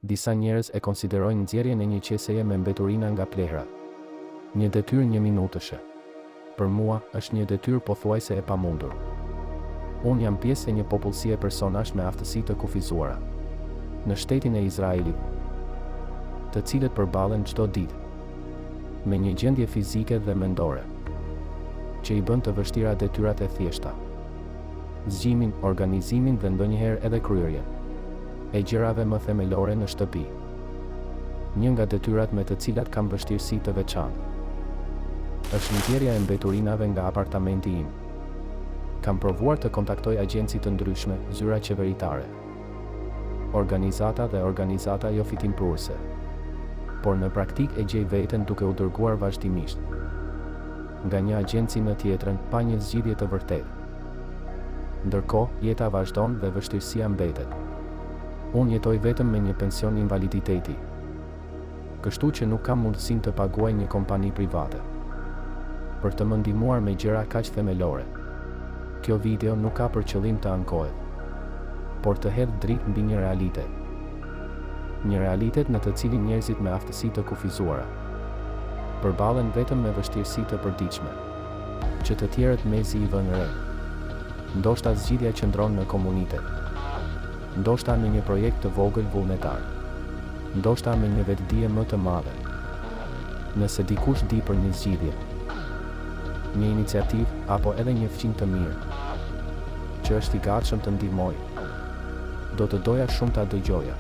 Disa njerëz e konsiderojnë nxjerrjen e një qeseje me mbeturina nga plehra një detyrë 1 minutëshe. Për mua, është një detyrë pothuajse e pamundur. Unë jam pjesë e një popullsie personazh me aftësi të kufizuara në shtetin e Izraelit, të cilët përballen çdo ditë me një gjendje fizike dhe mendore që i bën të vështira detyrat e thjeshta, zgjimin, organizimin dhe ndonjëherë edhe kryerjen e gjërave më themelore në shtëpi. Një nga detyrat me të cilat kam vështirësi të veçantë është nxjerrja e mbeturinave nga apartamenti im. Kam provuar të kontaktoj agjenci të ndryshme, zyra qeveritare, organizata dhe organizata jo fitimpruese, por në praktik e gjej veten duke u dërguar vazhdimisht nga një agjenci në tjetrën pa një zgjidhje të vërtetë. Ndërkohë, jeta vazhdon dhe vështirësia mbetet. Unë jetoj vetëm me një pension invaliditeti, kështu që nuk kam mundësinë të paguaj një kompani private për të më ndihmuar me gjëra kaq themelore. Kjo video nuk ka për qëllim të ankohet, por të hedh dritë mbi një realitet. Një realitet në të cilin njerëzit me aftësi të kufizuara përballen vetëm me vështirësi të përditshme, që të tjerët mezi i vënë re. Ndoshta zgjidhja qëndron në komunitet, ndoshta në një projekt të vogël vullnetar, ndoshta me një vetëdije më të madhe. Nëse dikush di për një zgjidhje, një iniciativë apo edhe një fqin të mirë që është i gatshëm të ndihmojë, do të doja shumë ta dëgjoja.